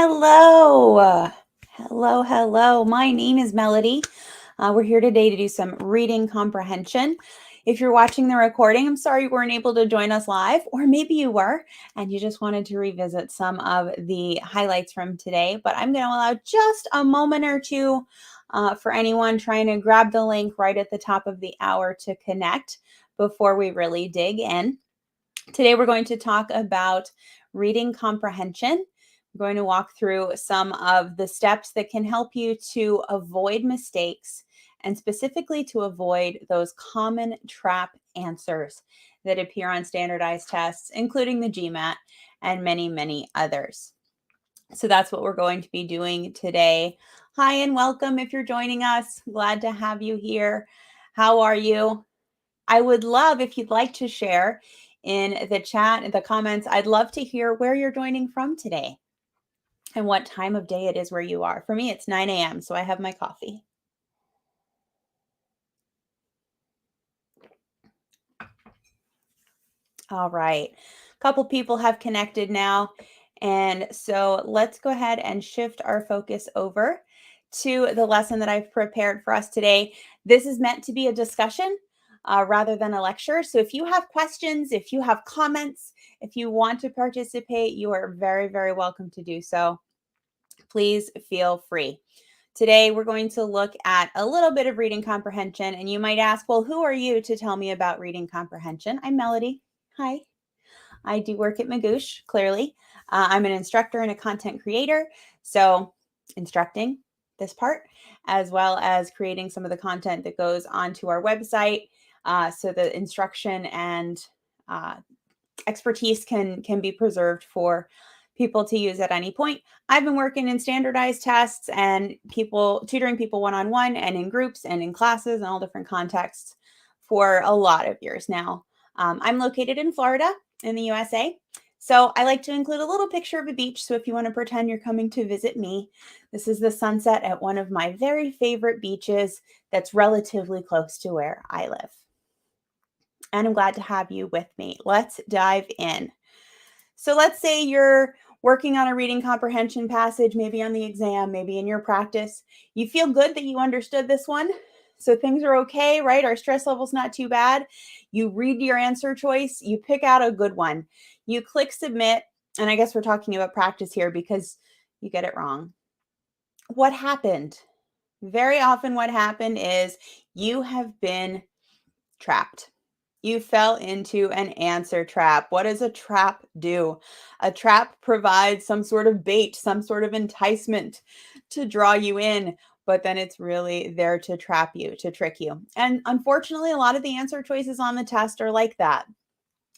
Hello. Hello. My name is Melody. We're here today to do some reading comprehension. If you're watching the recording, I'm sorry you weren't able to join us live, or maybe you were and you just wanted to revisit some of the highlights from today. But I'm going to allow just a moment or two for anyone trying to grab the link right at the top of the hour to connect before we really dig in. Today, we're going to talk about reading comprehension. We're going to walk through some of the steps that can help you to avoid mistakes and specifically to avoid those common trap answers that appear on standardized tests, including the GMAT and many, many others. So that's what we're going to be doing today. Hi and welcome if you're joining us. Glad to have you here. How are you? I would love if you'd like to share in the chat, in the comments. I'd love to hear where you're joining from today and what time of day it is where you are. For me, it's 9 a.m., so I have my coffee. All right. A couple people have connected now. And so let's go ahead and shift our focus over to the lesson that I've prepared for us today. This is meant to be a discussion rather than a lecture. So if you have questions, if you have comments, if you want to participate, you are very, very welcome to do so. Please feel free. Today, we're going to look at a little bit of reading comprehension. And you might ask, well, who are you to tell me about reading comprehension? I'm Melody. Hi. I do work at Magoosh, clearly. I'm an instructor and a content creator. So instructing this part, as well as creating some of the content that goes onto our website. So the instruction and expertise can be preserved for people to use at any point. I've been working in standardized tests and tutoring people one-on-one and in groups and in classes and all different contexts for a lot of years now. I'm located in Florida in the USA. So I like to include a little picture of a beach. So if you want to pretend you're coming to visit me, this is the sunset at one of my very favorite beaches that's relatively close to where I live. And I'm glad to have you with me. Let's dive in. So let's say you're working on a reading comprehension passage, maybe on the exam, maybe in your practice. You feel good that you understood this one. So things are okay, right? Our stress level's not too bad. You read your answer choice, you pick out a good one. You click submit, and I guess we're talking about practice here because you get it wrong. What happened? Very often what happened is you have been trapped. You fell into an answer trap. What does a trap do? A trap provides some sort of bait, some sort of enticement to draw you in, but then it's really there to trap you, to trick you. And unfortunately, a lot of the answer choices on the test are like that.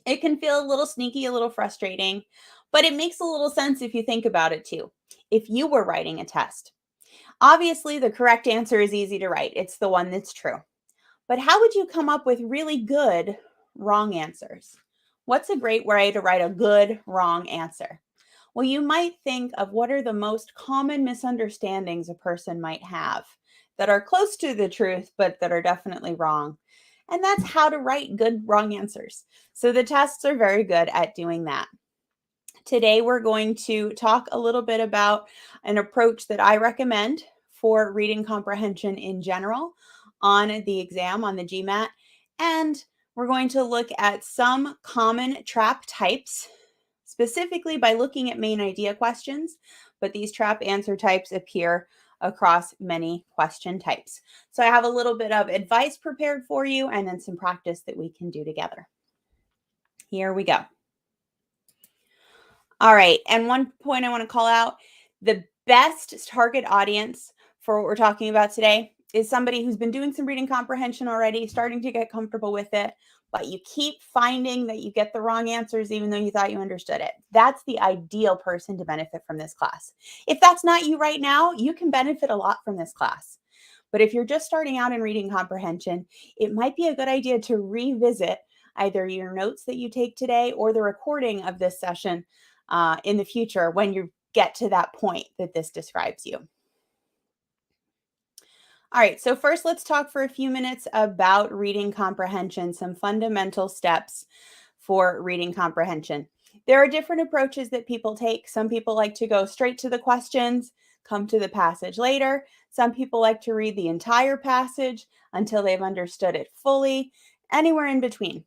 It can feel a little sneaky, a little frustrating, but it makes a little sense if you think about it too. If you were writing a test, obviously the correct answer is easy to write. It's the one that's true. But how would you come up with really good wrong answers? What's a great way to write a good wrong answer? Well, you might think of what are the most common misunderstandings a person might have that are close to the truth, but that are definitely wrong. And that's how to write good wrong answers. So the tests are very good at doing that. Today, we're going to talk a little bit about an approach that I recommend for reading comprehension in general on the exam, on the GMAT, and we're going to look at some common trap types, specifically by looking at main idea questions, but these trap answer types appear across many question types. So I have a little bit of advice prepared for you and then some practice that we can do together. Here we go. All right, and one point I want to call out, the best target audience for what we're talking about today is somebody who's been doing some reading comprehension already, starting to get comfortable with it, but you keep finding that you get the wrong answers even though you thought you understood it. That's the ideal person to benefit from this class. If that's not you right now, you can benefit a lot from this class. But if you're just starting out in reading comprehension, it might be a good idea to revisit either your notes that you take today or the recording of this session in the future when you get to that point that this describes you. All right, so first let's talk for a few minutes about reading comprehension, some fundamental steps for reading comprehension. There are different approaches that people take. Some people like to go straight to the questions, come to the passage later. Some people like to read the entire passage until they've understood it fully, anywhere in between.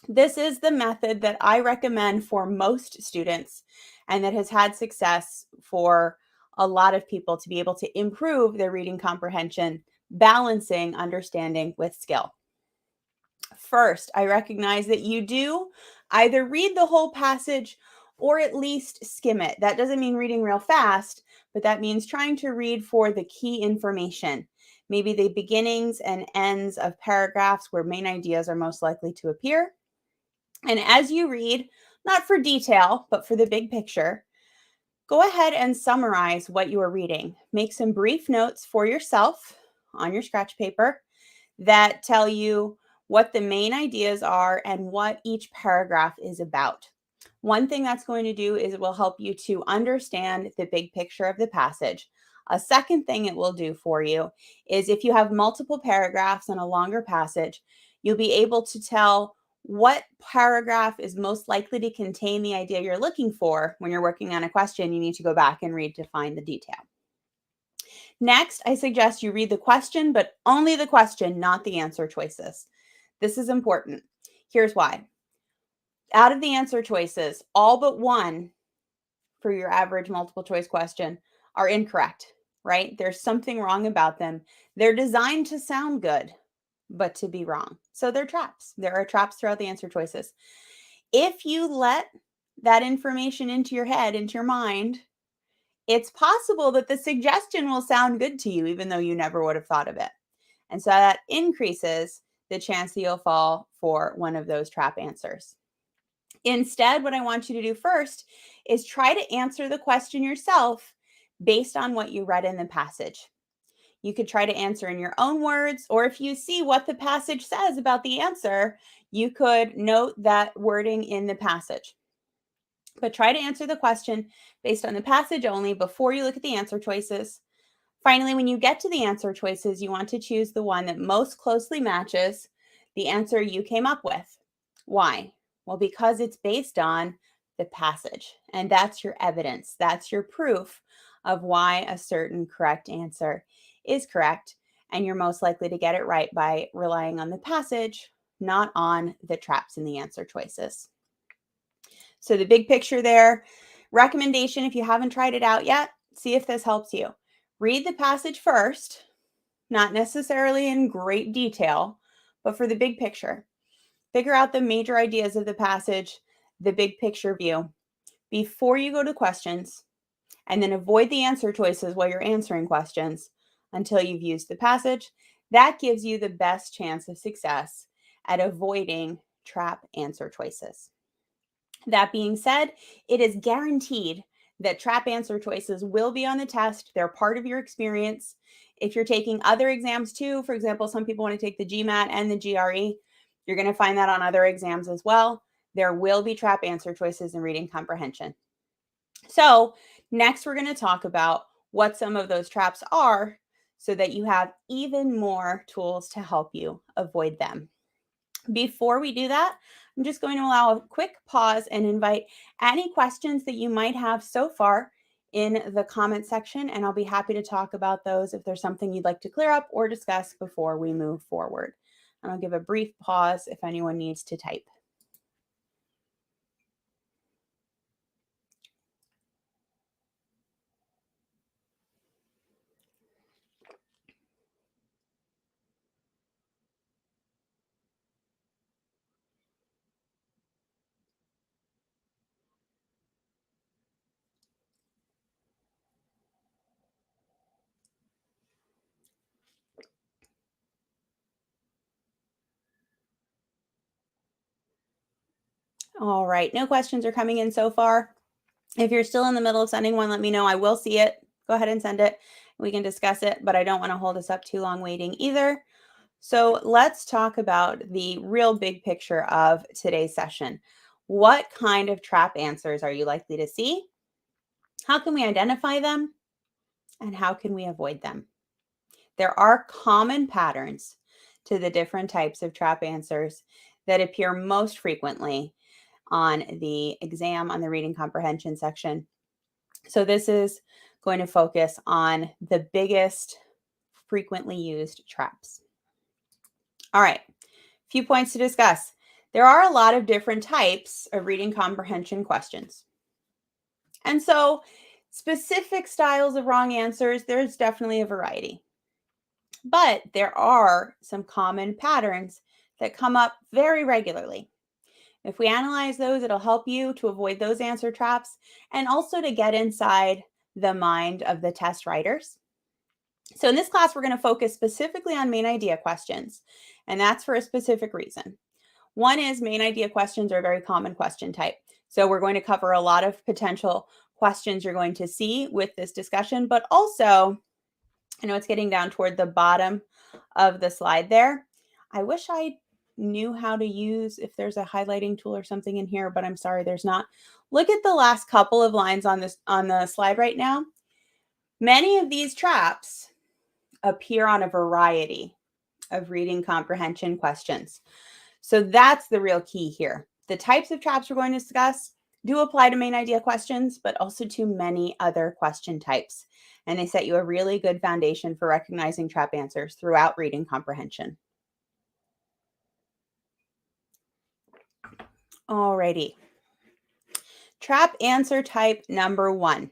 This is the method that I recommend for most students and that has had success for a lot of people to be able to improve their reading comprehension, balancing understanding with skill. First, I recognize that you do either read the whole passage or at least skim it. That doesn't mean reading real fast, but that means trying to read for the key information, maybe the beginnings and ends of paragraphs where main ideas are most likely to appear. And as you read, not for detail, but for the big picture, go ahead and summarize what you are reading. Make some brief notes for yourself on your scratch paper that tell you what the main ideas are and what each paragraph is about. One thing that's going to do is it will help you to understand the big picture of the passage. A second thing it will do for you is if you have multiple paragraphs in a longer passage, you'll be able to tell what paragraph is most likely to contain the idea you're looking for. When you're working on a question, you need to go back and read to find the detail. Next, I suggest you read the question, but only the question, not the answer choices. This is important. Here's why. Out of the answer choices, all but one for your average multiple choice question are incorrect, right? There's something wrong about them. They're designed to sound good, but to be wrong. So they're traps. There are traps throughout the answer choices. If you let that information into your head, into your mind, it's possible that the suggestion will sound good to you, even though you never would have thought of it. And so that increases the chance that you'll fall for one of those trap answers. Instead, what I want you to do first is try to answer the question yourself based on what you read in the passage. You could try to answer in your own words, or if you see what the passage says about the answer, you could note that wording in the passage. But try to answer the question based on the passage only before you look at the answer choices. Finally, when you get to the answer choices, you want to choose the one that most closely matches the answer you came up with. Why? Well, because it's based on the passage, and that's your evidence. That's your proof of why a certain correct answer is correct, and you're most likely to get it right by relying on the passage, not on the traps in the answer choices. So the big picture there, recommendation if you haven't tried it out yet, see if this helps you. Read the passage first, not necessarily in great detail, but for the big picture. Figure out the major ideas of the passage, the big picture view, before you go to questions, and then avoid the answer choices while you're answering questions until you've used the passage. That gives you the best chance of success at avoiding trap answer choices. That being said, it is guaranteed that trap answer choices will be on the test. They're part of your experience. If you're taking other exams too, for example, some people want to take the GMAT and the GRE, you're going to find that on other exams as well. There will be trap answer choices in reading comprehension. So next, we're going to talk about what some of those traps are so that you have even more tools to help you avoid them. Before we do that, I'm just going to allow a quick pause and invite any questions that you might have so far in the comment section, and I'll be happy to talk about those if there's something you'd like to clear up or discuss before we move forward. And I'll give a brief pause if anyone needs to type. All right, no questions are coming in so far. If you're still in the middle of sending one, let me know. I will see it. Go ahead and send it. We can discuss it, but I don't want to hold us up too long waiting either. So let's talk about the real big picture of today's session. What kind of trap answers are you likely to see? How can we identify them? And how can we avoid them? There are common patterns to the different types of trap answers that appear most frequently. on the exam on the reading comprehension section. So this is going to focus on the biggest frequently used traps. All right, a few points to discuss. There are a lot of different types of reading comprehension questions. And so specific styles of wrong answers, there's definitely a variety. But there are some common patterns that come up very regularly. If we analyze those, it'll help you to avoid those answer traps and also to get inside the mind of the test writers. So in this class, we're going to focus specifically on main idea questions, and that's for a specific reason. One is main idea questions are a very common question type. So we're going to cover a lot of potential questions you're going to see with this discussion, but also, I know it's getting down toward the bottom of the slide there. I wish I knew how to use, if there's a highlighting tool or something in here, but I'm sorry, there's not. Look at the last couple of lines on the slide right now. Many of these traps appear on a variety of reading comprehension questions. So that's the real key here. The types of traps we're going to discuss do apply to main idea questions, but also to many other question types. And they set you a really good foundation for recognizing trap answers throughout reading comprehension. Alrighty. Trap answer type number 1.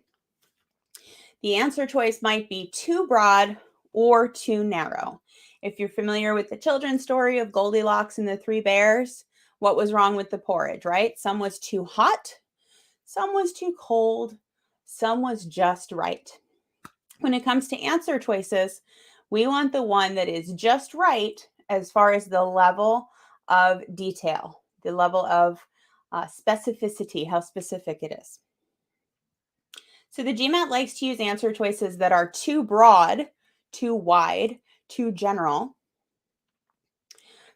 The answer choice might be too broad or too narrow. If you're familiar with the children's story of Goldilocks and the Three Bears, what was wrong with the porridge, right? Some was too hot, some was too cold, some was just right. When it comes to answer choices, we want the one that is just right as far as the level of detail, the level of specificity, how specific it is. So the GMAT likes to use answer choices that are too broad, too wide, too general.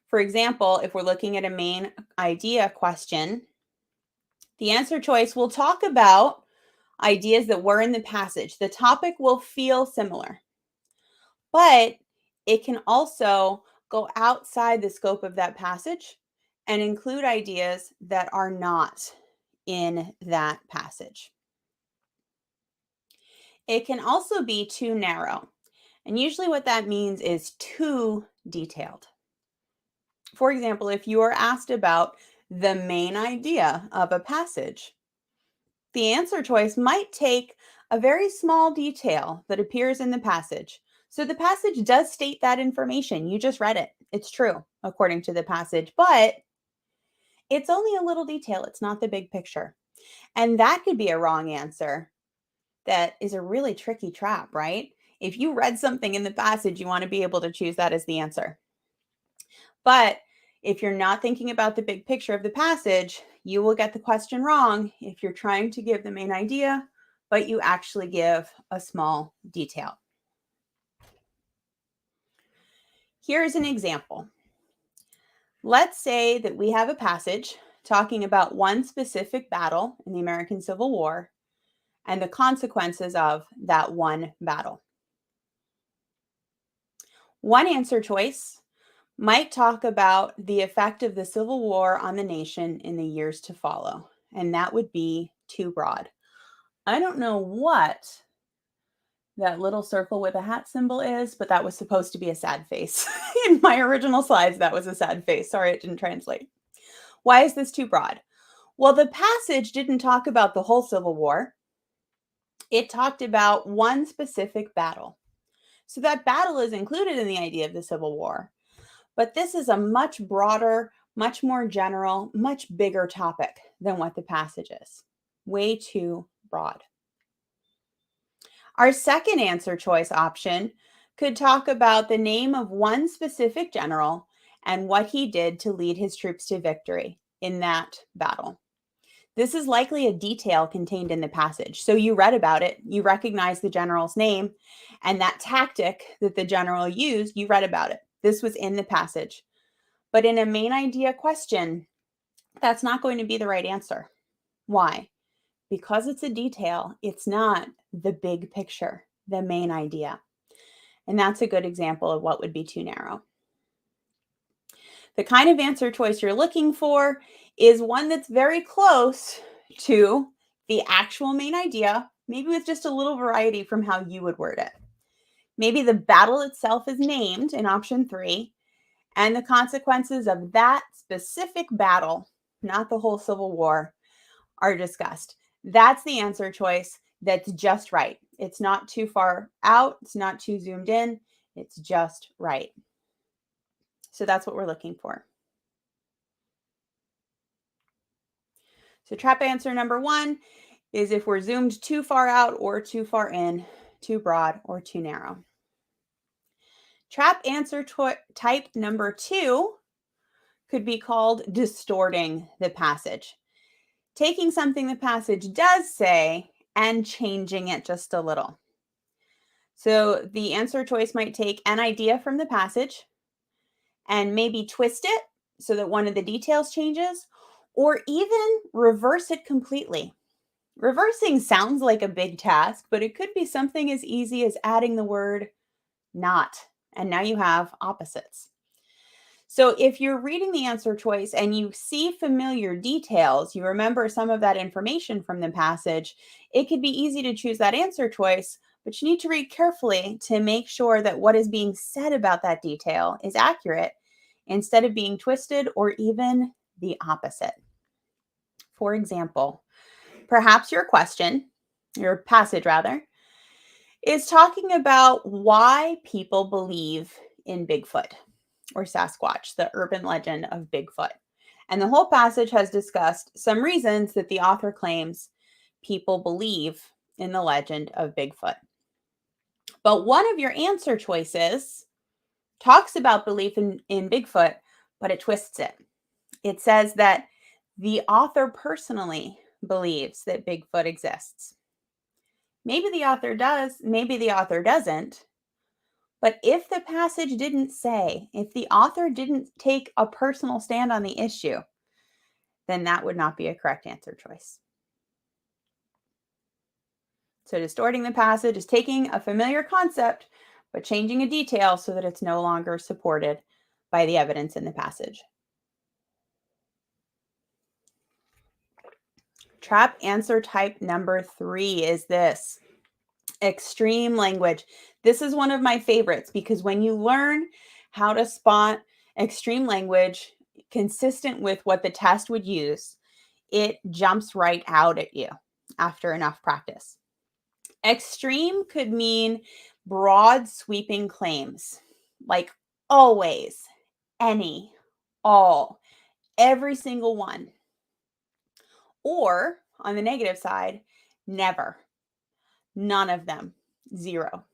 For example, if we're looking at a main idea question, the answer choice will talk about ideas that were in the passage. The topic will feel similar, but it can also go outside the scope of that passage and include ideas that are not in that passage. It can also be too narrow, and usually what that means is too detailed. For example, if you are asked about the main idea of a passage, the answer choice might take a very small detail that appears in the passage. So the passage does state that information. You just read it. It's true, according to the passage, but it's only a little detail. It's not the big picture. And that could be a wrong answer. That is a really tricky trap, right? If you read something in the passage, you want to be able to choose that as the answer. But if you're not thinking about the big picture of the passage, you will get the question wrong if you're trying to give the main idea, but you actually give a small detail. Here's an example. Let's say that we have a passage talking about one specific battle in the American Civil War and the consequences of that one battle. One answer choice might talk about the effect of the Civil War on the nation in the years to follow, and that would be too broad. I don't know what that little circle with a hat symbol is, but that was supposed to be a sad face. In my original slides, that was a sad face. Sorry, it didn't translate. Why is this too broad? Well, the passage didn't talk about the whole Civil War. It talked about one specific battle. So that battle is included in the idea of the Civil War. But this is a much broader, much more general, much bigger topic than what the passage is. Way too broad. Our second answer choice option could talk about the name of one specific general and what he did to lead his troops to victory in that battle. This is likely a detail contained in the passage. So you read about it, you recognize the general's name, and that tactic that the general used, you read about it. This was in the passage. But in a main idea question, that's not going to be the right answer. Why? Because it's a detail, it's not the big picture, the main idea. And that's a good example of what would be too narrow. The kind of answer choice you're looking for is one that's very close to the actual main idea, maybe with just a little variety from how you would word it. Maybe the battle itself is named in option 3, and the consequences of that specific battle, not the whole Civil War, are discussed. That's the answer choice that's just right. It's not too far out. It's not too zoomed in. It's just right. So that's what we're looking for. So trap answer number 1 is if we're zoomed too far out or too far in, too broad or too narrow. Trap answer type number 2 could be called distorting the passage. Taking something the passage does say and changing it just a little. So the answer choice might take an idea from the passage and maybe twist it so that one of the details changes, or even reverse it completely. Reversing sounds like a big task, but it could be something as easy as adding the word not, and now you have opposites. So if you're reading the answer choice and you see familiar details, you remember some of that information from the passage, it could be easy to choose that answer choice, but you need to read carefully to make sure that what is being said about that detail is accurate instead of being twisted or even the opposite. For example, perhaps your passage rather, is talking about why people believe in Bigfoot or Sasquatch, the urban legend of Bigfoot. And the whole passage has discussed some reasons that the author claims people believe in the legend of Bigfoot. But one of your answer choices talks about belief in Bigfoot, but it twists it. It says that the author personally believes that Bigfoot exists. Maybe the author does, maybe the author doesn't. But if the passage didn't say, if the author didn't take a personal stand on the issue, then that would not be a correct answer choice. So distorting the passage is taking a familiar concept, but changing a detail so that it's no longer supported by the evidence in the passage. Trap answer type number 3 is this: extreme language. This is one of my favorites because when you learn how to spot extreme language consistent with what the test would use, it jumps right out at you after enough practice. Extreme could mean broad, sweeping claims like always, any, all, every single one. Or on the negative side, never, none of them, zero.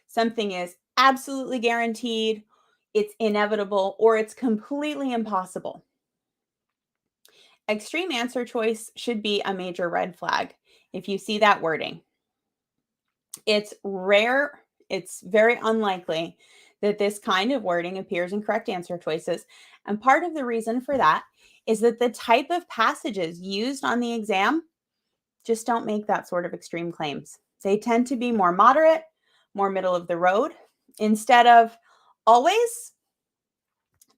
Something is absolutely guaranteed, it's inevitable, or it's completely impossible. Extreme answer choice should be a major red flag if you see that wording. It's rare, it's very unlikely that this kind of wording appears in correct answer choices. And part of the reason for that is that the type of passages used on the exam just don't make that sort of extreme claims. They tend to be more moderate, more middle of the road. Instead of always,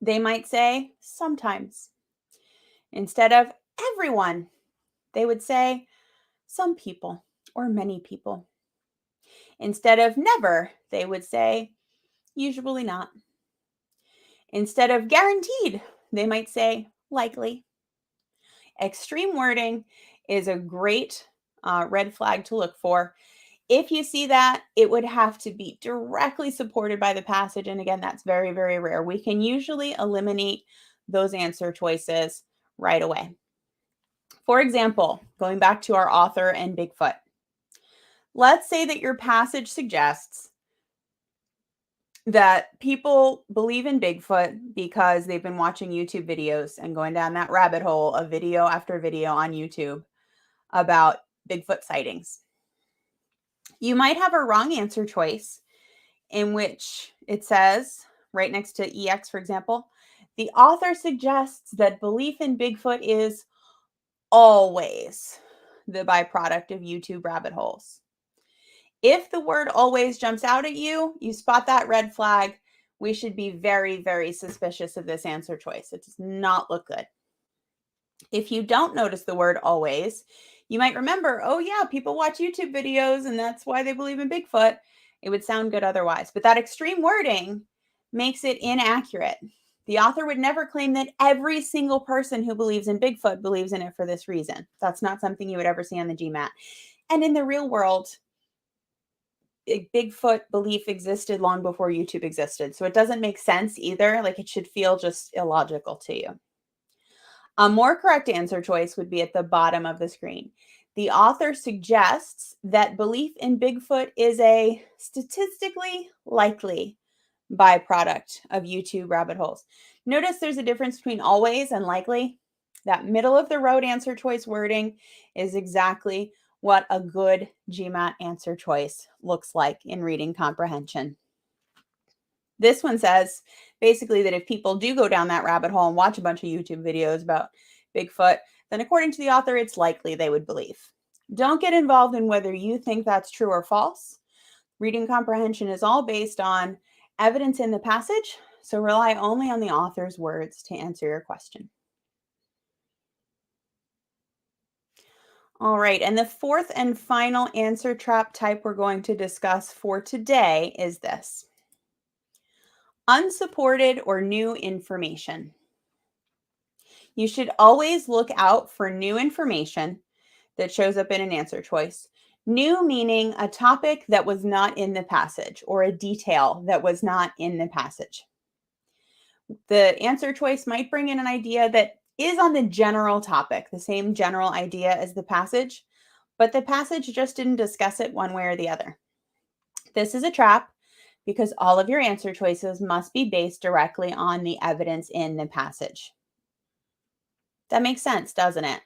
they might say sometimes. Instead of everyone, they would say some people or many people. Instead of never, they would say usually not. Instead of guaranteed, they might say likely. Extreme wording is a great red flag to look for. If you see that, it would have to be directly supported by the passage. And again, that's very, very rare. We can usually eliminate those answer choices right away. For example, going back to our author and Bigfoot. Let's say that your passage suggests that people believe in Bigfoot because they've been watching YouTube videos and going down that rabbit hole of video after video on YouTube about Bigfoot sightings. You might have a wrong answer choice in which it says, right next to EX, for example, the author suggests that belief in Bigfoot is always the byproduct of YouTube rabbit holes. If the word always jumps out at you, you spot that red flag. We should be very, very suspicious of this answer choice. It does not look good. If you don't notice the word always, you might remember, oh, yeah, people watch YouTube videos and that's why they believe in Bigfoot. It would sound good otherwise. But that extreme wording makes it inaccurate. The author would never claim that every single person who believes in Bigfoot believes in it for this reason. That's not something you would ever see on the GMAT. And in the real world, a Bigfoot belief existed long before YouTube existed. So it doesn't make sense either. Like, it should feel just illogical to you. A more correct answer choice would be at the bottom of the screen. The author suggests that belief in Bigfoot is a statistically likely byproduct of YouTube rabbit holes. Notice there's a difference between always and likely. That middle of the road answer choice wording is exactly what a good GMAT answer choice looks like in reading comprehension. This one says basically that if people do go down that rabbit hole and watch a bunch of YouTube videos about Bigfoot, then according to the author, it's likely they would believe. Don't get involved in whether you think that's true or false. Reading comprehension is all based on evidence in the passage, so rely only on the author's words to answer your question. All right, and the fourth and final answer trap type we're going to discuss for today is this: unsupported or new information. You should always look out for new information that shows up in an answer choice. New meaning a topic that was not in the passage or a detail that was not in the passage. The answer choice might bring in an idea that is on the general topic, the same general idea as the passage, but the passage just didn't discuss it one way or the other. This is a trap because all of your answer choices must be based directly on the evidence in the passage. That makes sense, doesn't it?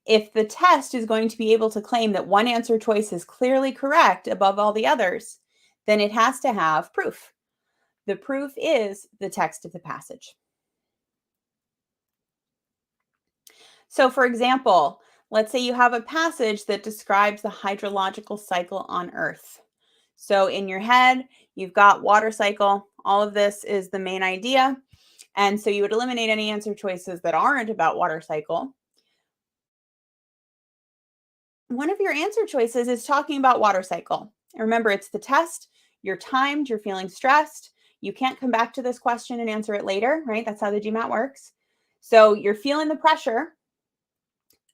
If the test is going to be able to claim that one answer choice is clearly correct above all the others, then it has to have proof. The proof is the text of the passage. So, for example, let's say you have a passage that describes the hydrological cycle on Earth. So, in your head, you've got water cycle. All of this is the main idea. And so you would eliminate any answer choices that aren't about water cycle. One of your answer choices is talking about water cycle. And remember, it's the test. You're timed. You're feeling stressed. You can't come back to this question and answer it later, right? That's how the GMAT works. So you're feeling the pressure.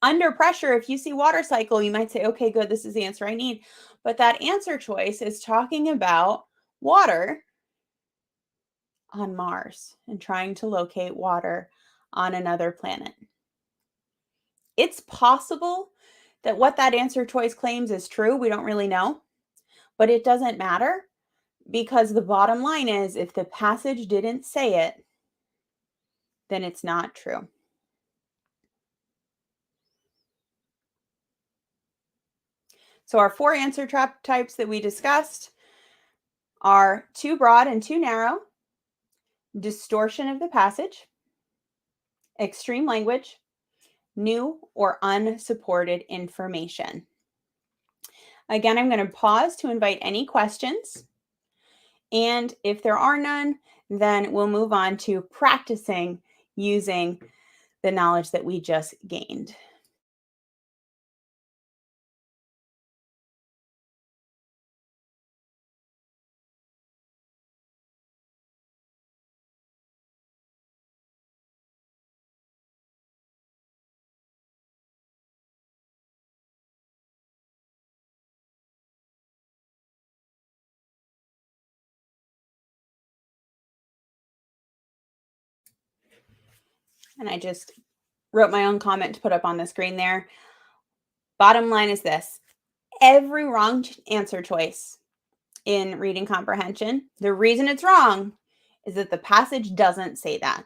Under pressure, if you see water cycle, you might say, okay, good, this is the answer I need. But that answer choice is talking about water on Mars and trying to locate water on another planet. It's possible that what that answer choice claims is true. We don't really know, but it doesn't matter because the bottom line is if the passage didn't say it, then it's not true. So our four answer trap types that we discussed are too broad and too narrow, distortion of the passage, extreme language, new or unsupported information. Again, I'm going to pause to invite any questions. And if there are none, then we'll move on to practicing using the knowledge that we just gained. And I just wrote my own comment to put up on the screen there. Bottom line is this: every wrong answer choice in reading comprehension, the reason it's wrong is that the passage doesn't say that.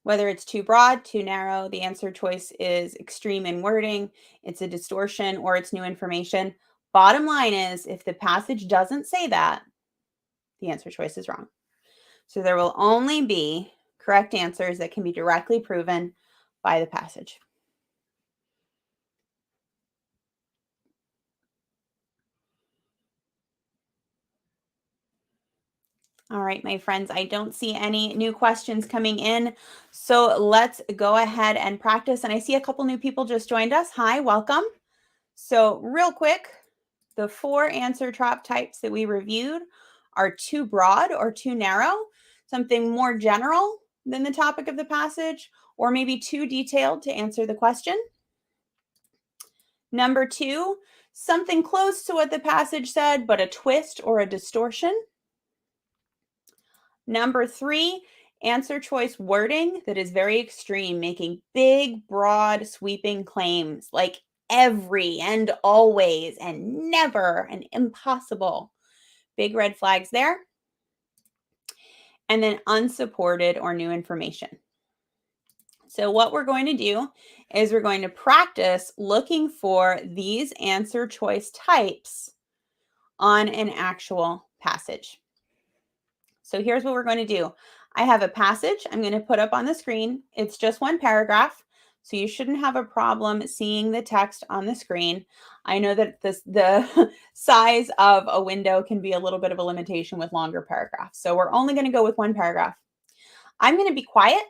Whether it's too broad, too narrow, the answer choice is extreme in wording, it's a distortion, or it's new information. Bottom line is, if the passage doesn't say that, the answer choice is wrong. So there will only be correct answers that can be directly proven by the passage. All right, my friends, I don't see any new questions coming in. So let's go ahead and practice. And I see a couple new people just joined us. Hi, welcome. So real quick, the 4 answer trap types that we reviewed are too broad or too narrow, something more general than the topic of the passage, or maybe too detailed to answer the question. Number 2, something close to what the passage said, but a twist or a distortion. Number 3, answer choice wording that is very extreme, making big, broad, sweeping claims like every and always and never and impossible. Big red flags there. And then unsupported or new information. So what we're going to do is we're going to practice looking for these answer choice types on an actual passage. So here's what we're going to do. I have a passage I'm going to put up on the screen. It's just one paragraph, so you shouldn't have a problem seeing the text on the screen. I know that the size of a window can be a little bit of a limitation with longer paragraphs. So we're only going to go with one paragraph. I'm going to be quiet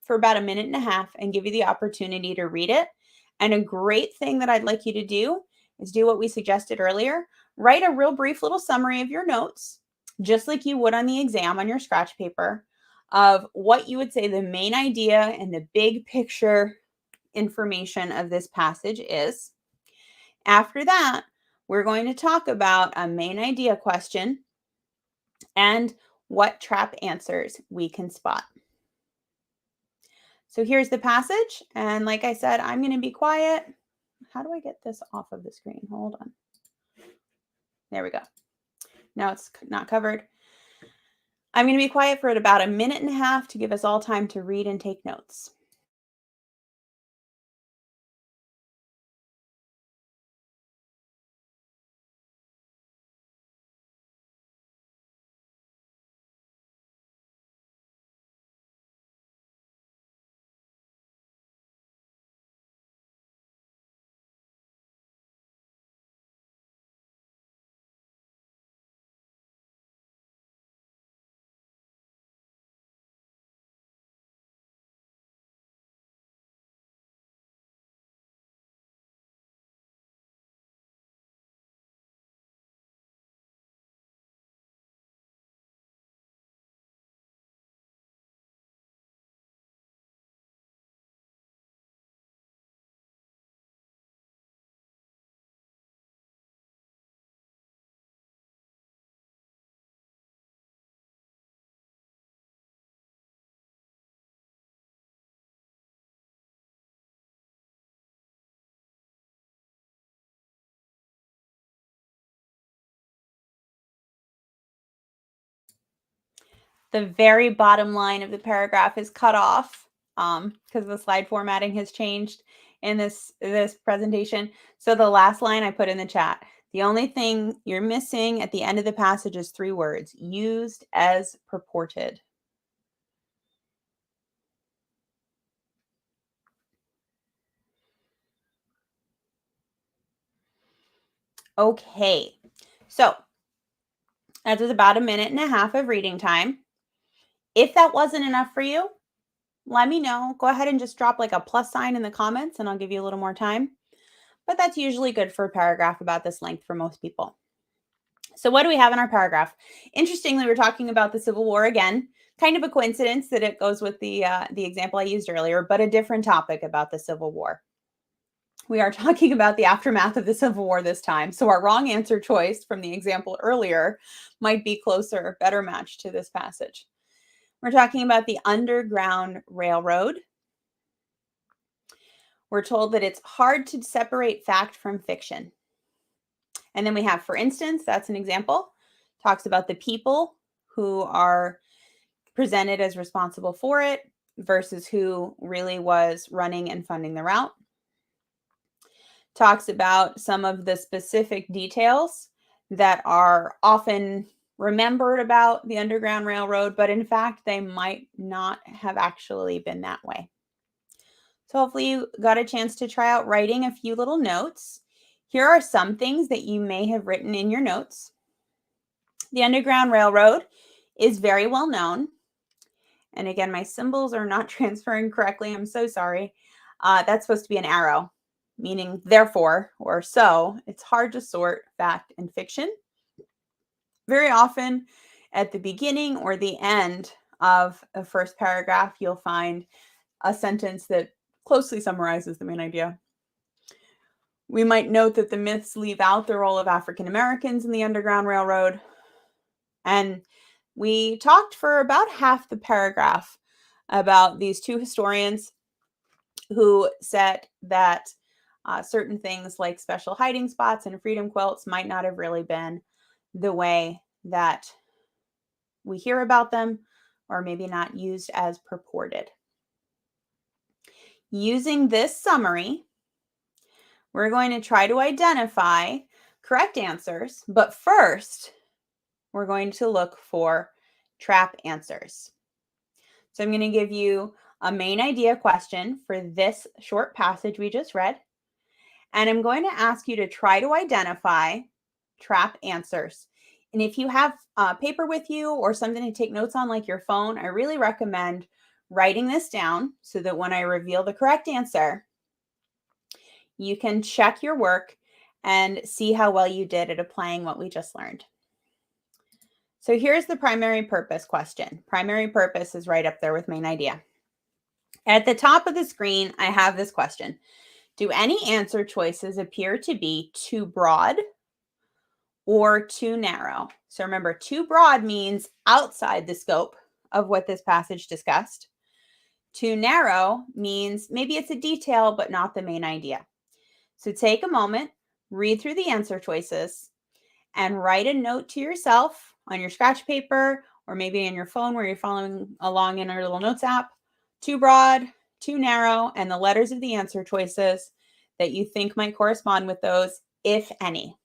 for about a minute and a half and give you the opportunity to read it. And a great thing that I'd like you to do is do what we suggested earlier. Write a real brief little summary of your notes, just like you would on the exam on your scratch paper, of what you would say the main idea and the big picture information of this passage is. After that, we're going to talk about a main idea question and what trap answers we can spot. So here's the passage. And like I said, I'm going to be quiet. How do I get this off of the screen? Hold on. There we go. Now it's not covered. I'm going to be quiet for about a minute and a half to give us all time to read and take notes. The very bottom line of the paragraph is cut off because the slide formatting has changed in this presentation. So the last line I put in the chat. The only thing you're missing at the end of the passage is 3 words: used as purported. Okay, so that was about a minute and a half of reading time. If that wasn't enough for you, let me know. Go ahead and just drop like a plus sign in the comments and I'll give you a little more time. But that's usually good for a paragraph about this length for most people. So what do we have in our paragraph? Interestingly, we're talking about the Civil War again. Kind of a coincidence that it goes with the example I used earlier, but a different topic about the Civil War. We are talking about the aftermath of the Civil War this time. So our wrong answer choice from the example earlier might be closer, better matched to this passage. We're talking about the Underground Railroad. We're told that it's hard to separate fact from fiction. And then we have, for instance, that's an example, talks about the people who are presented as responsible for it versus who really was running and funding the route. Talks about some of the specific details that are often remembered about the Underground Railroad, but in fact, they might not have actually been that way. So hopefully you got a chance to try out writing a few little notes. Here are some things that you may have written in your notes. The Underground Railroad is very well known. And again, my symbols are not transferring correctly. I'm so sorry. That's supposed to be an arrow, meaning therefore or so. It's hard to sort fact and fiction. Very often at the beginning or the end of a first paragraph, you'll find a sentence that closely summarizes the main idea. We might note that the myths leave out the role of African Americans in the Underground Railroad. And we talked for about half the paragraph about these two historians who said that certain things like special hiding spots and freedom quilts might not have really been the way that we hear about them, or maybe not used as purported. Using this summary, we're going to try to identify correct answers, but first, we're going to look for trap answers. So I'm going to give you a main idea question for this short passage we just read, and I'm going to ask you to try to identify trap answers. And if you have paper with you or something to take notes on, like your phone, I really recommend writing this down so that when I reveal the correct answer, you can check your work and see how well you did at applying what we just learned. So here's the primary purpose question. Primary purpose is right up there with main idea. At the top of the screen, I have this question. Do any answer choices appear to be too broad or too narrow? So remember, too broad means outside the scope of what this passage discussed. Too narrow means maybe it's a detail, but not the main idea. So take a moment, read through the answer choices, and write a note to yourself on your scratch paper or maybe in your phone where you're following along in our little notes app. Too broad, too narrow, and the letters of the answer choices that you think might correspond with those, if any.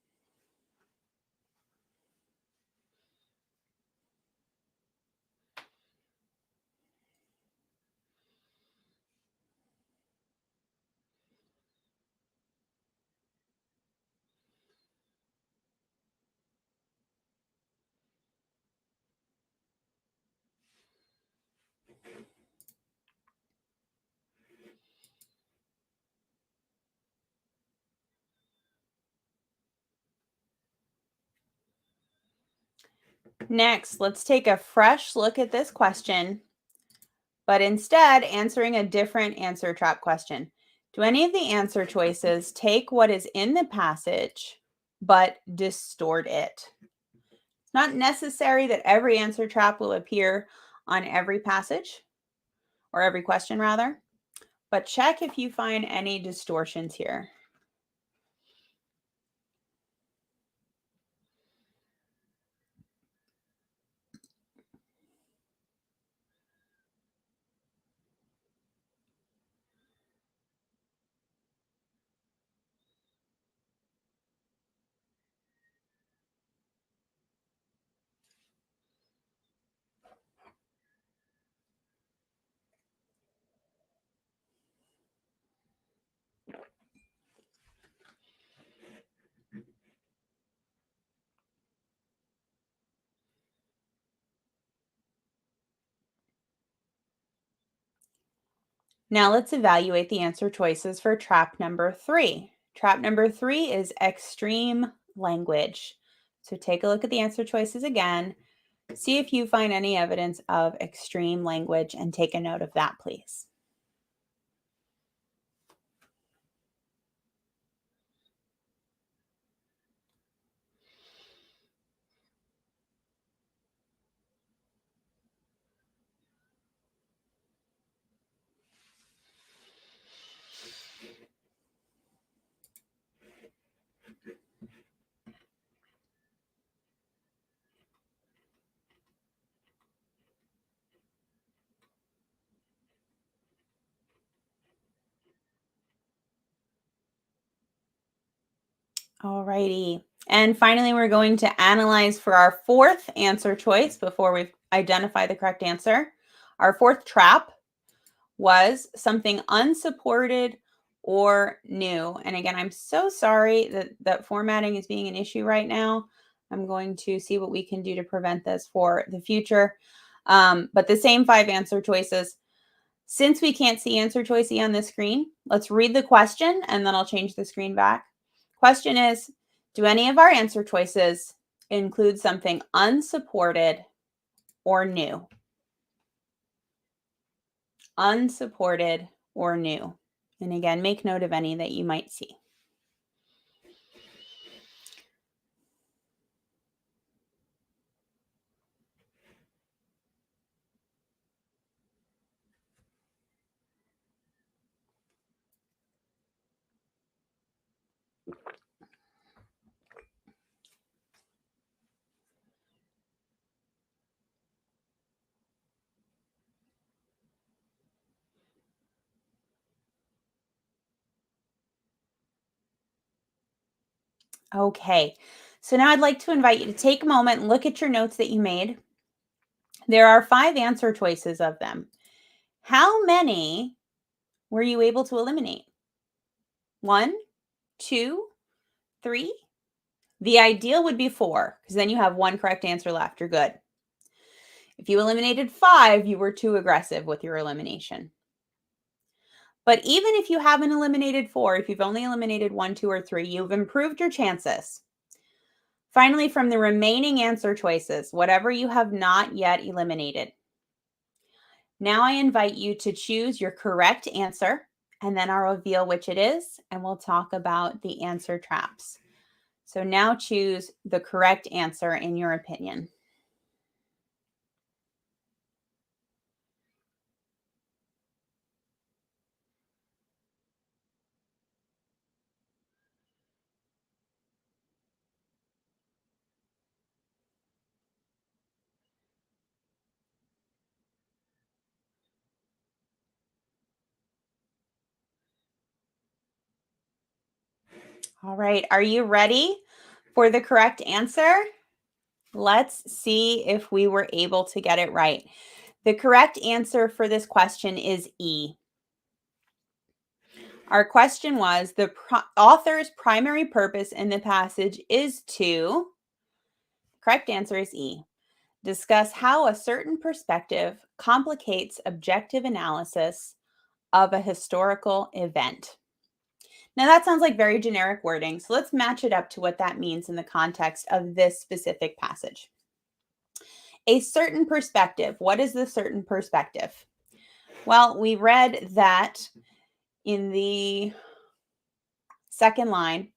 Next, let's take a fresh look at this question, but instead answering a different answer trap question. Do any of the answer choices take what is in the passage, but distort it? It's not necessary that every answer trap will appear on every passage, or every question rather, but check if you find any distortions here. Now let's evaluate the answer choices for trap number 3. Trap number 3 is extreme language. So take a look at the answer choices again. See if you find any evidence of extreme language and take a note of that, please. Alrighty. And finally, we're going to analyze for our fourth answer choice before we identify the correct answer. Our fourth trap was something unsupported or new. And again, I'm so sorry that formatting is being an issue right now. I'm going to see what we can do to prevent this for the future. But the same 5 answer choices. Since we can't see answer choice E on the screen, let's read the question and then I'll change the screen back. Question is, do any of our answer choices include something unsupported or new? Unsupported or new. And again, make note of any that you might see. Okay, so now I'd like to invite you to take a moment and look at your notes that you made. There are 5 answer choices of them. How many were you able to eliminate? 1, 2, 3? The ideal would be 4, because then you have 1 correct answer left. You're good. If you eliminated 5, you were too aggressive with your elimination. But even if you haven't eliminated 4, if you've only eliminated 1, 2, or 3, you've improved your chances. Finally, from the remaining answer choices, whatever you have not yet eliminated, now I invite you to choose your correct answer, and then I'll reveal which it is, and we'll talk about the answer traps. So now choose the correct answer in your opinion. All right, are you ready for the correct answer? Let's see if we were able to get it right. The correct answer for this question is E. Our question was, the author's primary purpose in the passage is to, correct answer is E, discuss how a certain perspective complicates objective analysis of a historical event. Now that sounds like very generic wording, so let's match it up to what that means in the context of this specific passage. A certain perspective. What is the certain perspective? Well, we read that in the second line,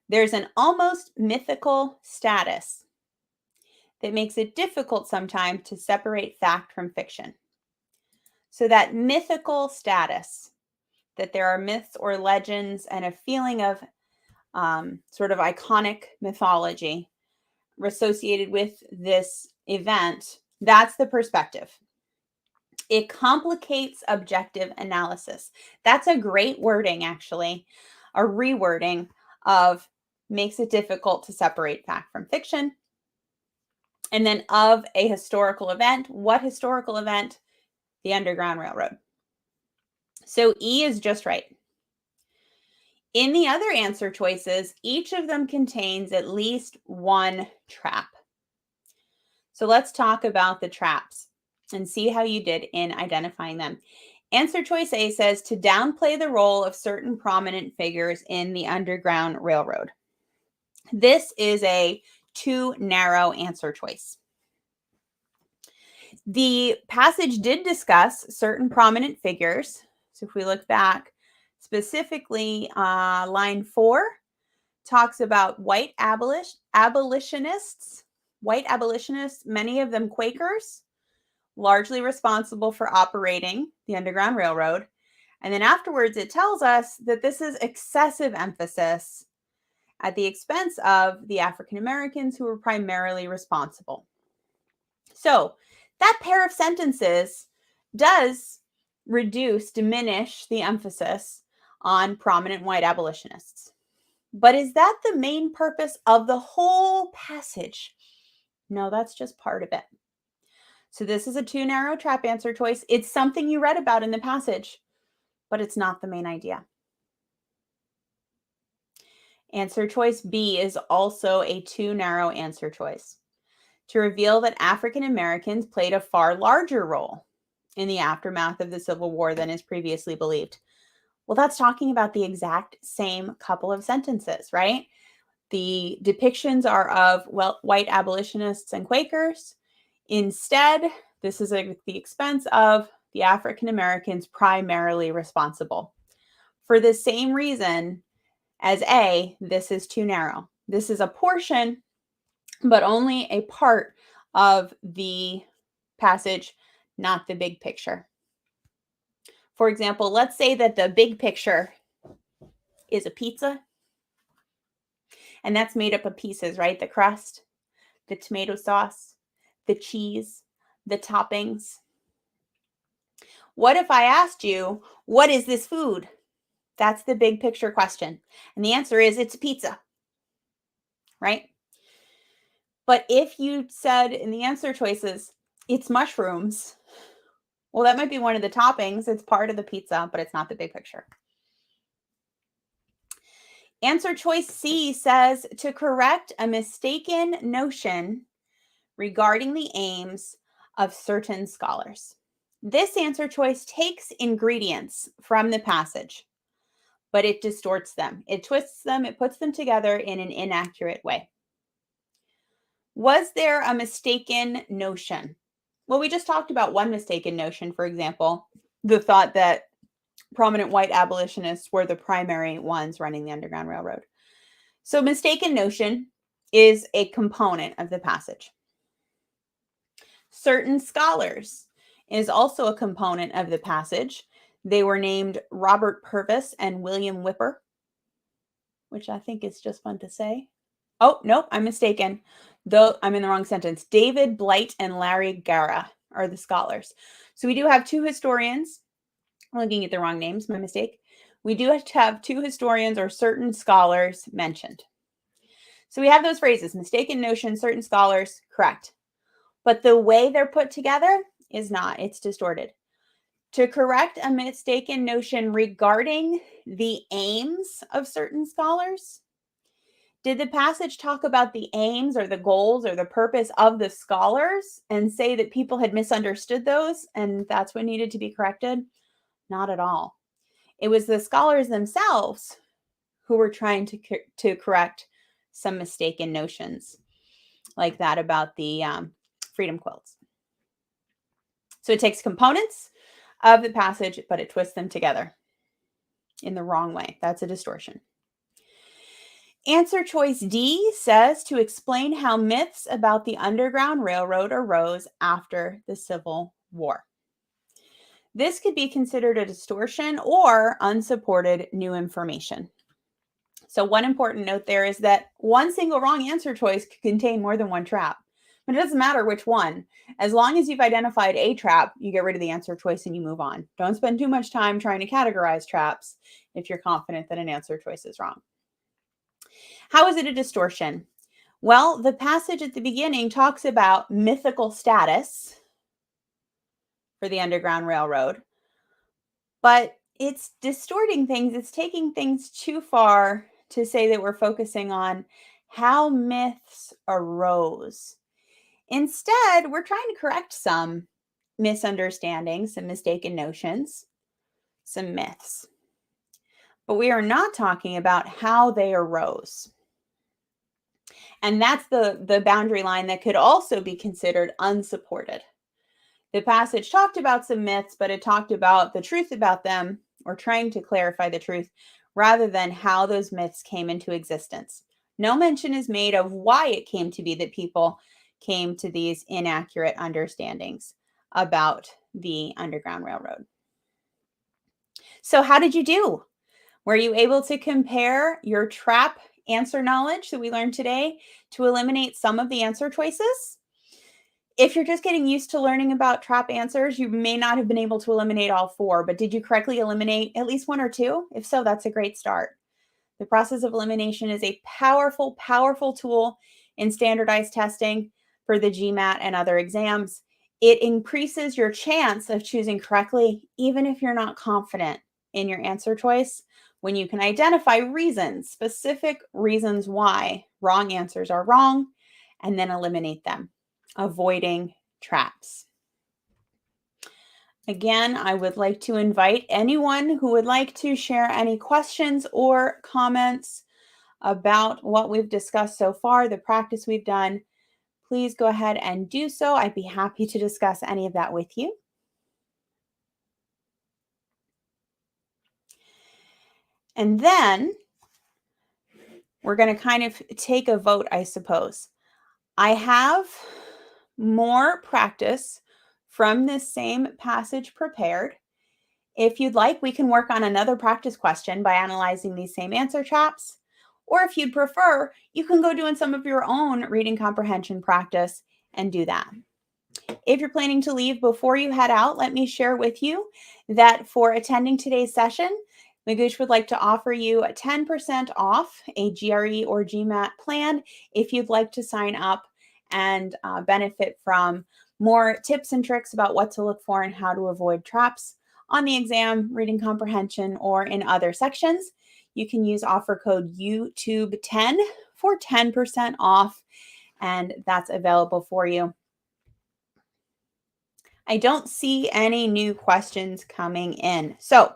there's an almost mythical status that makes it difficult sometimes to separate fact from fiction. So that mythical status, that there are myths or legends and a feeling of sort of iconic mythology associated with this event, that's the perspective. It complicates objective analysis. That's a great wording, actually, a rewording of makes it difficult to separate fact from fiction. And then of a historical event. What historical event? The Underground Railroad. So E is just right. In the other answer choices, each of them contains at least one trap. So let's talk about the traps and see how you did in identifying them. Answer choice A says to downplay the role of certain prominent figures in the Underground Railroad. This is a too narrow answer choice. The passage did discuss certain prominent figures. So if we look back, specifically line 4 talks about white abolitionists, many of them Quakers, largely responsible for operating the Underground Railroad. And then afterwards, it tells us that this is excessive emphasis at the expense of the African Americans who were primarily responsible. So that pair of sentences does diminish the emphasis on prominent white abolitionists. But is that the main purpose of the whole passage? No, that's just part of it. So this is a too narrow trap answer choice. It's something you read about in the passage, but it's not the main idea. Answer choice B is also a too narrow answer choice. To reveal that African Americans played a far larger role in the aftermath of the Civil War than is previously believed. Well, that's talking about the exact same couple of sentences, right? The depictions are of white abolitionists and Quakers. Instead, this is at the expense of the African Americans primarily responsible. For the same reason as A, this is too narrow. This is a portion, but only a part of the passage, not the big picture. For example, let's say that the big picture is a pizza, and that's made up of pieces, right? The crust, the tomato sauce, the cheese, the toppings. What if I asked you, what is this food? That's the big picture question. And the answer is it's a pizza, right? But if you said in the answer choices, it's mushrooms, well, that might be one of the toppings. It's part of the pizza, but it's not the big picture. Answer choice C says to correct a mistaken notion regarding the aims of certain scholars. This answer choice takes ingredients from the passage, but it distorts them. It twists them, it puts them together in an inaccurate way. Was there a mistaken notion? Well, we just talked about one mistaken notion, for example, the thought that prominent white abolitionists were the primary ones running the Underground Railroad. So mistaken notion is a component of the passage. Certain scholars is also a component of the passage. They were named Robert Purvis and William Whipper, which I think is just fun to say. Oh, nope, I'm mistaken. Though I'm in the wrong sentence. David Blight and Larry Gara are the scholars. So we do have two historians. I'm looking at the wrong names, my mistake. We do have to have two historians or certain scholars mentioned. So we have those phrases, mistaken notion, certain scholars, correct. But the way they're put together is not, it's distorted. To correct a mistaken notion regarding the aims of certain scholars, did the passage talk about the aims or the goals or the purpose of the scholars and say that people had misunderstood those and that's what needed to be corrected? Not at all. It was the scholars themselves who were trying to correct some mistaken notions like that about the freedom quilts. So it takes components of the passage, but it twists them together in the wrong way. That's a distortion. Answer choice D says to explain how myths about the Underground Railroad arose after the Civil War. This could be considered a distortion or unsupported new information. So one important note there is that one single wrong answer choice could contain more than one trap. But it doesn't matter which one. As long as you've identified a trap, you get rid of the answer choice and you move on. Don't spend too much time trying to categorize traps if you're confident that an answer choice is wrong. How is it a distortion? Well, the passage at the beginning talks about mythical status for the Underground Railroad, but it's distorting things. It's taking things too far to say that we're focusing on how myths arose. Instead, we're trying to correct some misunderstandings, some mistaken notions, some myths. But we are not talking about how they arose. And that's the boundary line that could also be considered unsupported. The passage talked about some myths, but it talked about the truth about them, or trying to clarify the truth, rather than how those myths came into existence. No mention is made of why it came to be that people came to these inaccurate understandings about the Underground Railroad. So how did you do? Were you able to compare your trap answer knowledge that we learned today to eliminate some of the answer choices? If you're just getting used to learning about trap answers, you may not have been able to eliminate all four, but did you correctly eliminate at least one or two? If so, that's a great start. The process of elimination is a powerful, powerful tool in standardized testing for the GMAT and other exams. It increases your chance of choosing correctly, even if you're not confident in your answer choice, when you can identify reasons, specific reasons why wrong answers are wrong, and then eliminate them, avoiding traps. Again, I would like to invite anyone who would like to share any questions or comments about what we've discussed so far, the practice we've done. Please go ahead and do so. I'd be happy to discuss any of that with you. And then we're going to kind of take a vote, I suppose. I have more practice from this same passage prepared. If you'd like, we can work on another practice question by analyzing these same answer traps. Or if you'd prefer, you can go doing some of your own reading comprehension practice and do that. If you're planning to leave before you head out, let me share with you that for attending today's session, Magoosh would like to offer you a 10% off a GRE or GMAT plan if you'd like to sign up and benefit from more tips and tricks about what to look for and how to avoid traps on the exam, reading comprehension, or in other sections. You can use offer code YouTube10 for 10% off, and that's available for you. I don't see any new questions coming in. So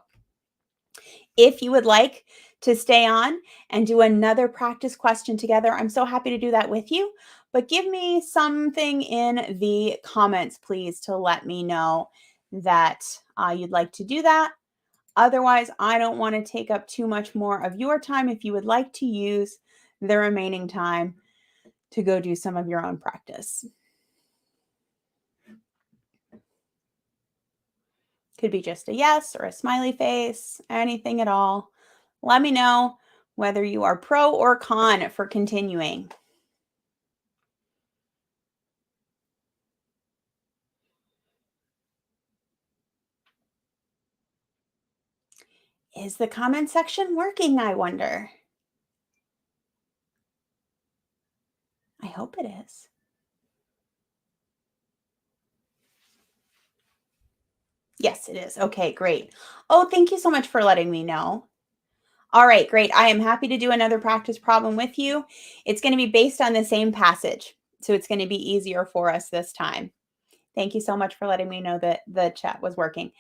if you would like to stay on and do another practice question together, I'm so happy to do that with you. But give me something in the comments, please, to let me know that you'd like to do that. Otherwise, I don't want to take up too much more of your time if you would like to use the remaining time to go do some of your own practice. Could be just a yes or a smiley face, anything at all. Let me know whether you are pro or con for continuing. Is the comment section working, I wonder? I hope it is. Yes, it is. Okay, great. Oh, thank you so much for letting me know. All right, great. I am happy to do another practice problem with you. It's going to be based on the same passage, so it's going to be easier for us this time. Thank you so much for letting me know that the chat was working.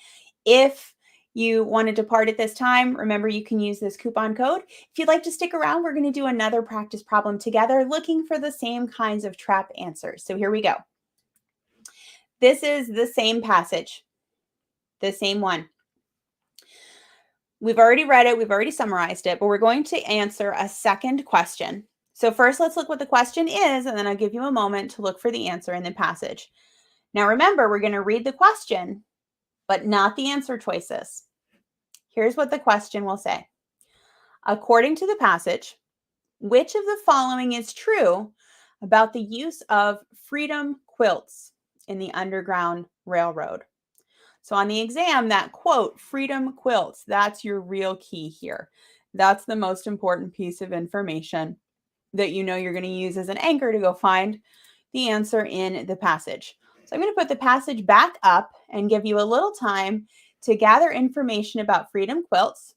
If you want to depart at this time, remember you can use this coupon code. If you'd like to stick around, we're going to do another practice problem together looking for the same kinds of trap answers. So here we go. This is the same passage, the same one. We've already read it, we've already summarized it, but we're going to answer a second question. So first, let's look what the question is, and then I'll give you a moment to look for the answer in the passage. Now remember, we're going to read the question, but not the answer choices. Here's what the question will say. According to the passage, which of the following is true about the use of freedom quilts in the Underground Railroad? So on the exam, that quote, freedom quilts, that's your real key here. That's the most important piece of information that you know you're going to use as an anchor to go find the answer in the passage. So I'm going to put the passage back up and give you a little time to gather information about freedom quilts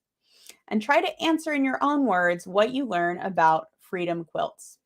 and try to answer in your own words what you learn about freedom quilts.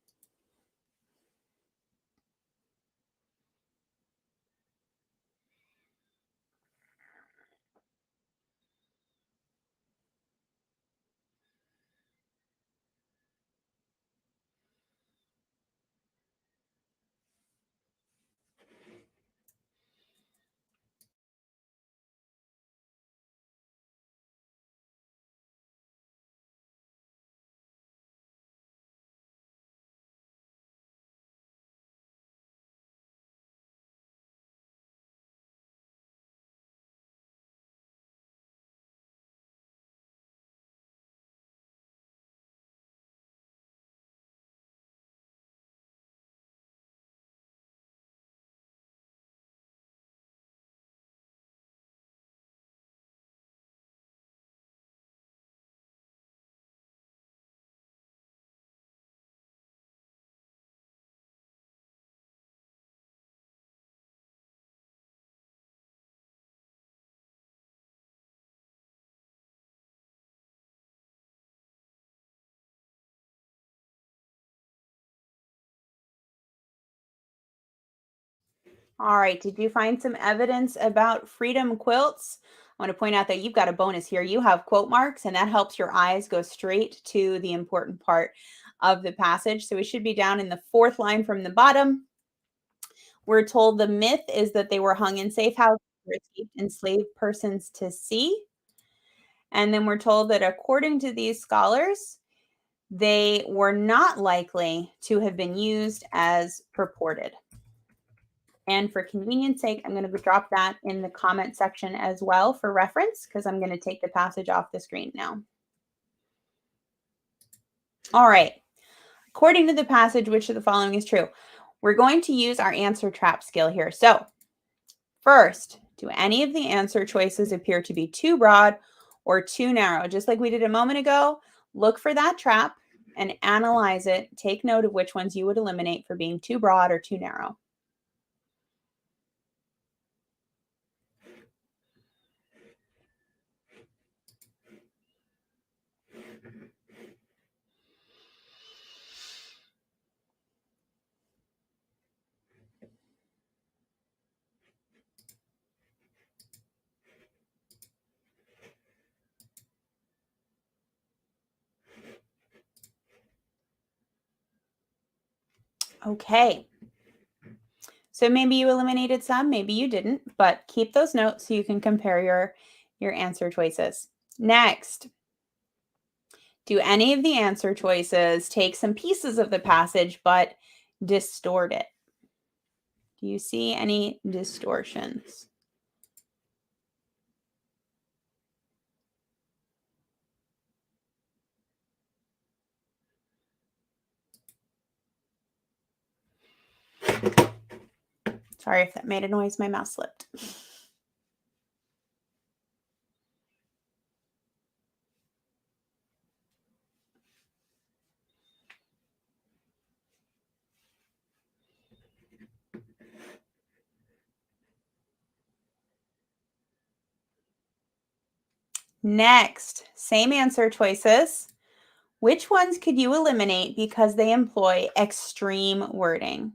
All right, did you find some evidence about freedom quilts? I want to point out that you've got a bonus here. You have quote marks, and that helps your eyes go straight to the important part of the passage. So we should be down in the fourth line from the bottom. We're told the myth is that they were hung in safe houses for escaped enslaved persons to see. And then we're told that according to these scholars, they were not likely to have been used as purported. And for convenience sake, I'm going to drop that in the comment section as well for reference, because I'm going to take the passage off the screen now. All right. According to the passage, which of the following is true? We're going to use our answer trap skill here. So first, do any of the answer choices appear to be too broad or too narrow? Just like we did a moment ago, look for that trap and analyze it. Take note of which ones you would eliminate for being too broad or too narrow. Okay. So maybe you eliminated some, maybe you didn't, but keep those notes so you can compare your answer choices. Next, do any of the answer choices take some pieces of the passage but distort it? Do you see any distortions? Sorry if that made a noise, my mouse slipped. Next, same answer choices. Which ones could you eliminate because they employ extreme wording?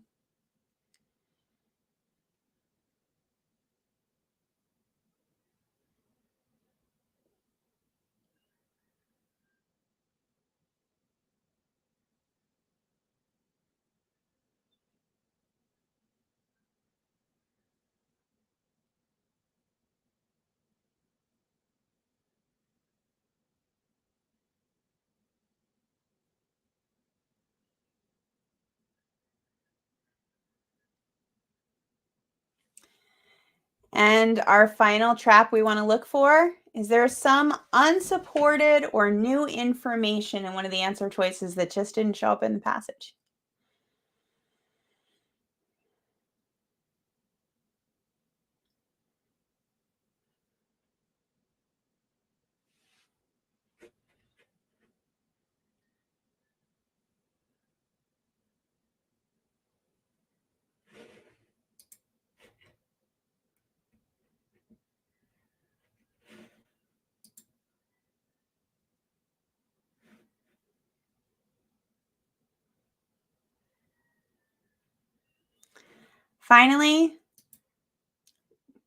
And our final trap we want to look for is there some unsupported or new information in one of the answer choices that just didn't show up in the passage? Finally,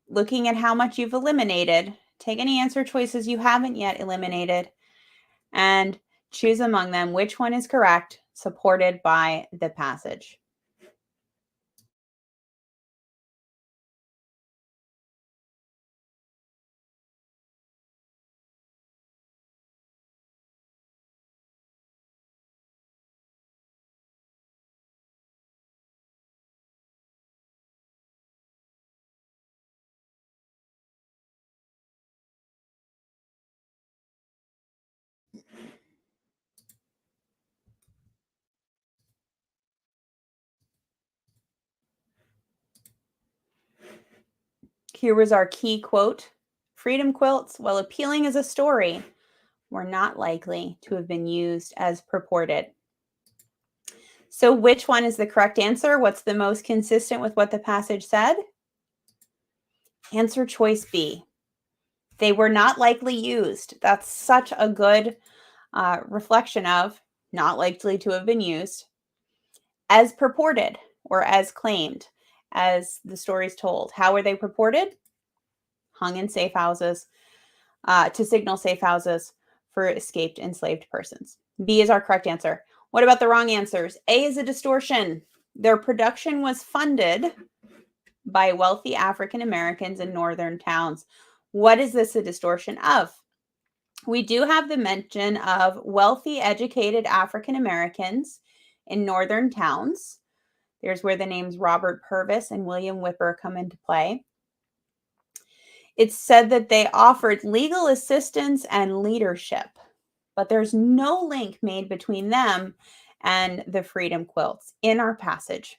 looking at how much you've eliminated, take any answer choices you haven't yet eliminated and choose among them which one is correct, supported by the passage. Here was our key quote. Freedom quilts, while appealing as a story, were not likely to have been used as purported. So which one is the correct answer? What's the most consistent with what the passage said? Answer choice B. They were not likely used. That's such a good reflection of not likely to have been used as purported or as claimed. as the story is told. How were they reported? Hung in safe houses to signal safe houses for escaped enslaved persons. B is our correct answer. What about the wrong answers? A is a distortion. Their production was funded by wealthy African Americans in northern towns. What is this a distortion of? We do have the mention of wealthy, educated African Americans in northern towns. There's where the names Robert Purvis and William Whipper come into play. It's said that they offered legal assistance and leadership, but there's no link made between them and the freedom quilts in our passage.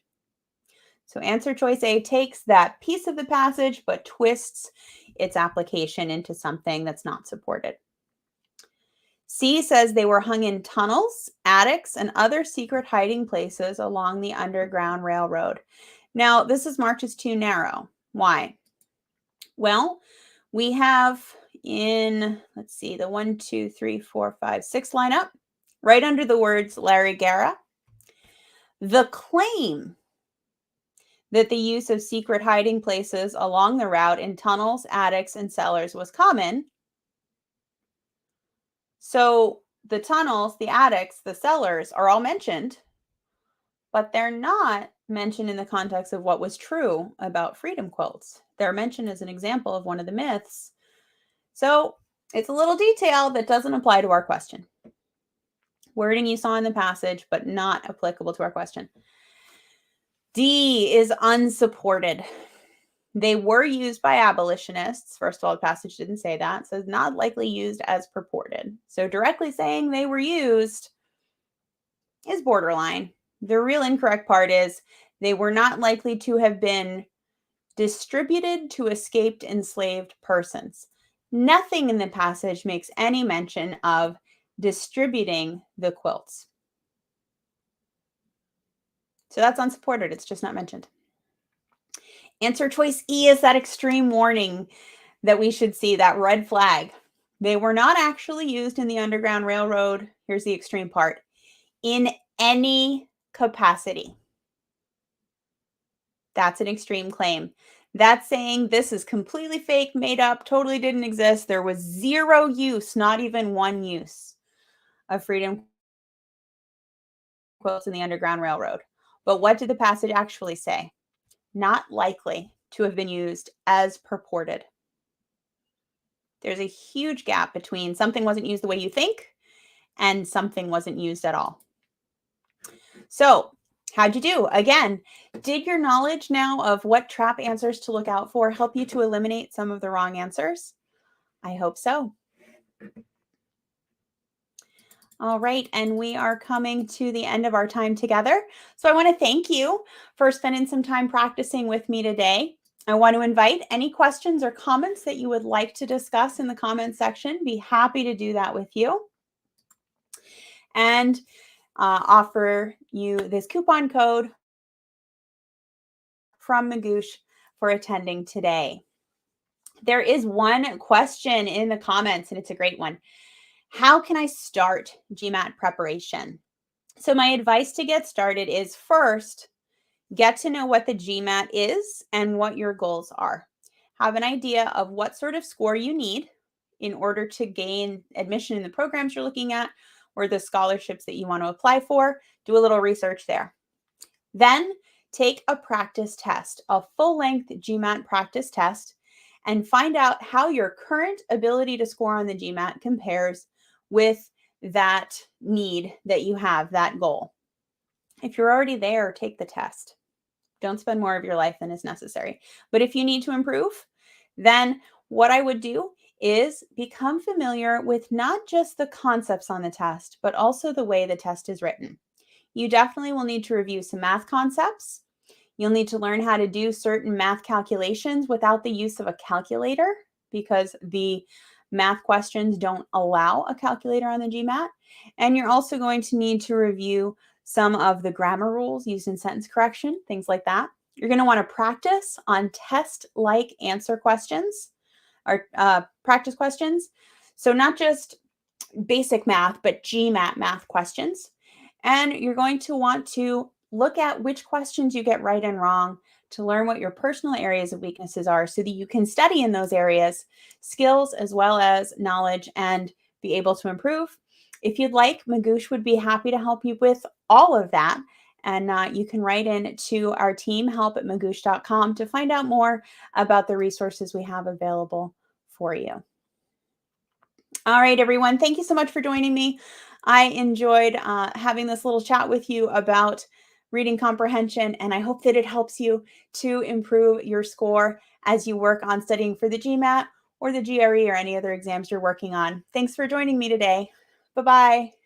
So answer choice A takes that piece of the passage, but twists its application into something that's not supported. C says they were hung in tunnels, attics, and other secret hiding places along the Underground Railroad. Now, this is marked as too narrow. Why? Well, we have in, let's see, the 1, 2, 3, 4, 5, 6 lineup, right under the words Larry Guerra, the claim that the use of secret hiding places along the route in tunnels, attics, and cellars was common. So the tunnels, the attics, the cellars are all mentioned, but they're not mentioned in the context of what was true about freedom quilts. They're mentioned as an example of one of the myths. So it's a little detail that doesn't apply to our question. Wording you saw in the passage, but not applicable to our question. D is unsupported. They were used by abolitionists. First of all, the passage didn't say that, so it's not likely used as purported. So directly saying they were used is borderline. The real incorrect part is they were not likely to have been distributed to escaped enslaved persons. Nothing in the passage makes any mention of distributing the quilts. So that's unsupported. It's just not mentioned. Answer choice E is that extreme warning that we should see, that red flag. They were not actually used in the Underground Railroad. Here's the extreme part. In any capacity. That's an extreme claim. That's saying this is completely fake, made up, totally didn't exist. There was zero use, not even one use of freedom quilts in the Underground Railroad. But what did the passage actually say? Not likely to have been used as purported. There's a huge gap between something wasn't used the way you think and something wasn't used at all. So how'd you do? Again, did your knowledge now of what trap answers to look out for help you to eliminate some of the wrong answers? I hope so. All right, and we are coming to the end of our time together. So I want to thank you for spending some time practicing with me today. I want to invite any questions or comments that you would like to discuss in the comment section. Be happy to do that with you. And offer you this coupon code from Magoosh for attending today. There is one question in the comments, and it's a great one. How can I start GMAT preparation? So my advice to get started is first, get to know what the GMAT is and what your goals are. Have an idea of what sort of score you need in order to gain admission in the programs you're looking at or the scholarships that you want to apply for. Do a little research there. Then take a practice test, a full-length GMAT practice test, and find out how your current ability to score on the GMAT compares with that need that you have, that goal. If you're already there, take the test. Don't spend more of your life than is necessary. But if you need to improve, then what I would do is become familiar with not just the concepts on the test, but also the way the test is written. You definitely will need to review some math concepts. You'll need to learn how to do certain math calculations without the use of a calculator because the math questions don't allow a calculator on the GMAT. And you're also going to need to review some of the grammar rules used in sentence correction, things like that. You're going to want to practice on test-like answer questions or practice questions. So not just basic math, but GMAT math questions. And you're going to want to look at which questions you get right and wrong, to learn what your personal areas of weaknesses are so that you can study in those areas, skills as well as knowledge, and be able to improve. If you'd like, Magoosh would be happy to help you with all of that. And you can write in to our team, help@magoosh.com, to find out more about the resources we have available for you. All right, everyone. Thank you so much for joining me. I enjoyed having this little chat with you about reading comprehension, and I hope that it helps you to improve your score as you work on studying for the GMAT or the GRE or any other exams you're working on. Thanks for joining me today. Bye-bye.